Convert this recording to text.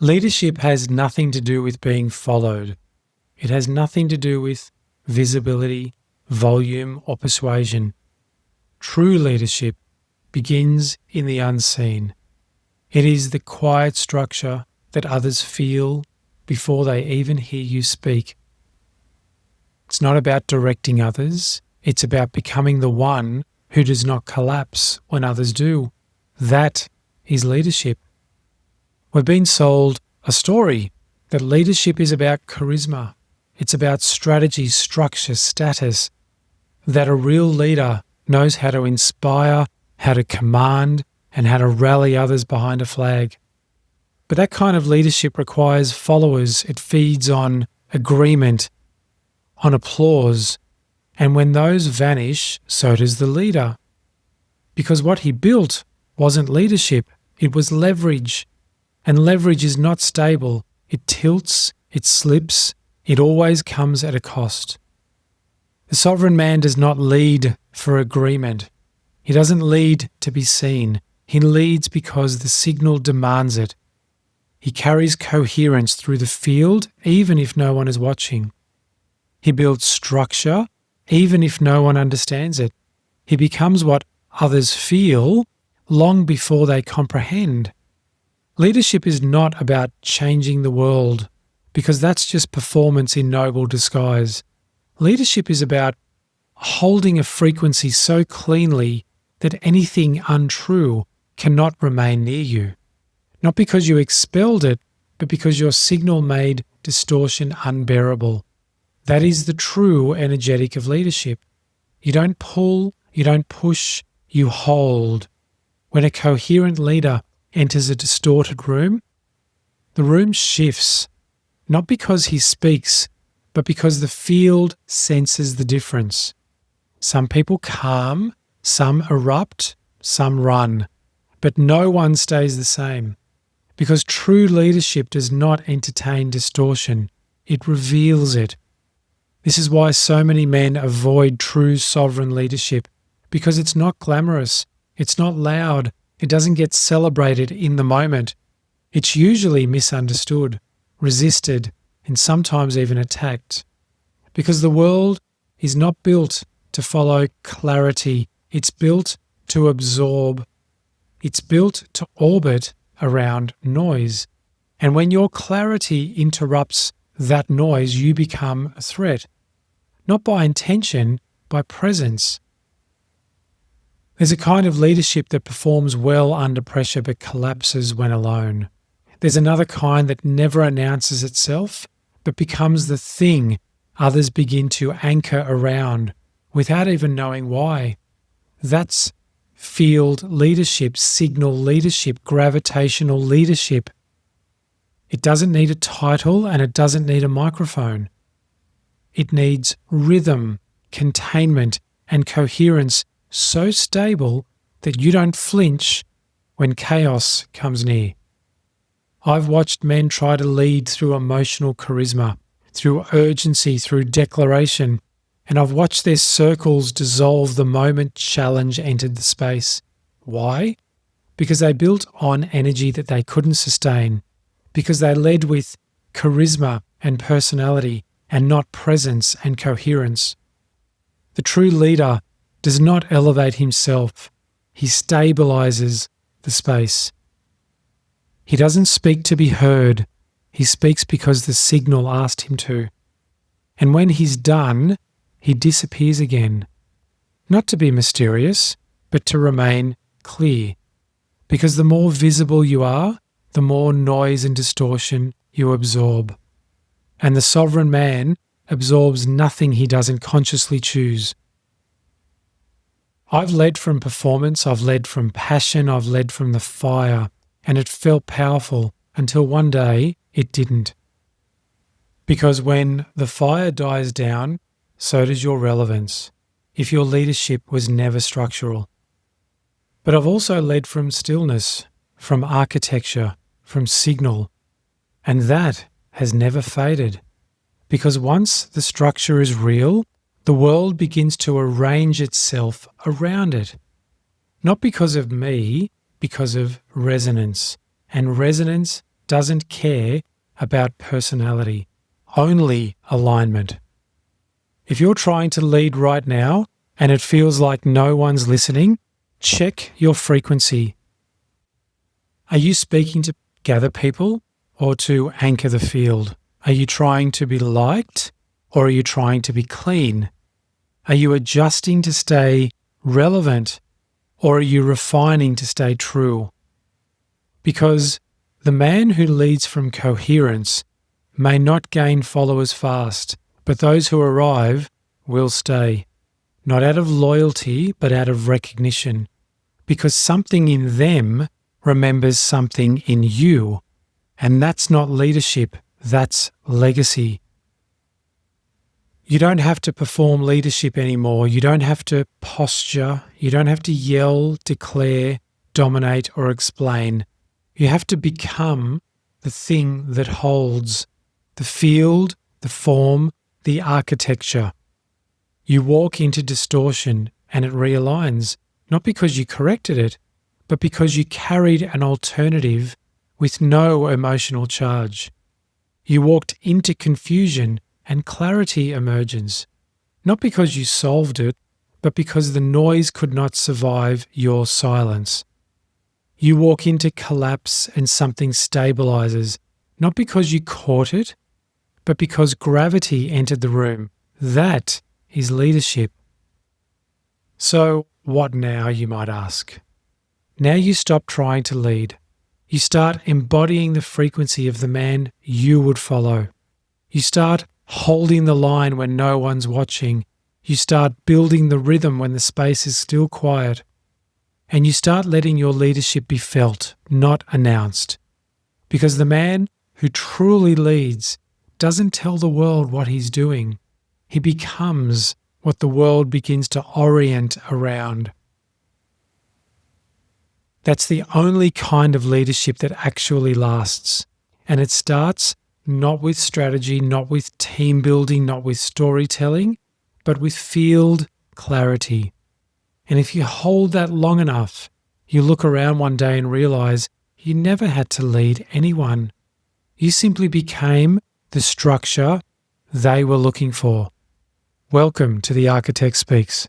Leadership has nothing to do with being followed. It has nothing to do with visibility, volume, or persuasion. True leadership begins in the unseen. It is the quiet structure that others feel before they even hear you speak. It's not about directing others. It's about becoming the one who does not collapse when others do. That is leadership. We've been sold a story that leadership is about charisma. It's about strategy, structure, status. That a real leader knows how to inspire, how to command, and how to rally others behind a flag. But that kind of leadership requires followers. It feeds on agreement, on applause. And when those vanish, so does the leader. Because what he built wasn't leadership, it was leverage. And leverage is not stable. It tilts, it slips, it always comes at a cost. The sovereign man does not lead for agreement. He doesn't lead to be seen. He leads because the signal demands it. He carries coherence through the field even if no one is watching. He builds structure even if no one understands it. He becomes what others feel long before they comprehend. Leadership is not about changing the world, because that's just performance in noble disguise. Leadership is about holding a frequency so cleanly that anything untrue cannot remain near you. Not because you expelled it, but because your signal made distortion unbearable. That is the true energetic of leadership. You don't pull, you don't push, you hold. When a coherent leader enters a distorted room, the room shifts, not because he speaks, but because the field senses the difference. Some people calm, some erupt, some run, but no one stays the same. Because true leadership does not entertain distortion, it reveals it. This is why so many men avoid true sovereign leadership, because it's not glamorous, it's not loud, it doesn't get celebrated in the moment. It's usually misunderstood, resisted, and sometimes even attacked. Because the world is not built to follow clarity, it's built to absorb. It's built to orbit around noise. And when your clarity interrupts that noise, you become a threat. Not by intention, by presence. There's a kind of leadership that performs well under pressure but collapses when alone. There's another kind that never announces itself but becomes the thing others begin to anchor around without even knowing why. That's field leadership, signal leadership, gravitational leadership. It doesn't need a title and it doesn't need a microphone. It needs rhythm, containment, and coherence so stable that you don't flinch when chaos comes near. I've watched men try to lead through emotional charisma, through urgency, through declaration, and I've watched their circles dissolve the moment challenge entered the space. Why? Because they built on energy that they couldn't sustain, because they led with charisma and personality and not presence and coherence. The true leader does not elevate himself. He stabilizes the space. He doesn't speak to be heard. He speaks because the signal asked him to. And when he's done, he disappears again. Not to be mysterious, but to remain clear. Because the more visible you are, the more noise and distortion you absorb. And the sovereign man absorbs nothing he doesn't consciously choose. I've led from performance, I've led from passion, I've led from the fire, and it felt powerful until one day it didn't. Because when the fire dies down, so does your relevance, if your leadership was never structural. But I've also led from stillness, from architecture, from signal, and that has never faded. Because once the structure is real, the world begins to arrange itself around it. Not because of me, because of resonance. And resonance doesn't care about personality, only alignment. If you're trying to lead right now and it feels like no one's listening, check your frequency. Are you speaking to gather people or to anchor the field? Are you trying to be liked or are you trying to be clean? Are you adjusting to stay relevant or are you refining to stay true? Because the man who leads from coherence may not gain followers fast, but those who arrive will stay, not out of loyalty, but out of recognition, because something in them remembers something in you, and that's not leadership, that's legacy. You don't have to perform leadership anymore. You don't have to posture. You don't have to yell, declare, dominate, or explain. You have to become the thing that holds the field, the form, the architecture. You walk into distortion and it realigns, not because you corrected it, but because you carried an alternative with no emotional charge. You walked into confusion and clarity emerges, not because you solved it, but because the noise could not survive your silence. You walk into collapse and something stabilizes, not because you caught it, but because gravity entered the room. That is leadership. So what now, you might ask? Now you stop trying to lead. You start embodying the frequency of the man you would follow. You start holding the line when no one's watching. You start building the rhythm when the space is still quiet. And you start letting your leadership be felt, not announced. Because the man who truly leads doesn't tell the world what he's doing. He becomes what the world begins to orient around. That's the only kind of leadership that actually lasts. And it starts not with strategy, not with team building, not with storytelling, but with field clarity. And if you hold that long enough, you look around one day and realize you never had to lead anyone. You simply became the structure they were looking for. Welcome to The Architect Speaks.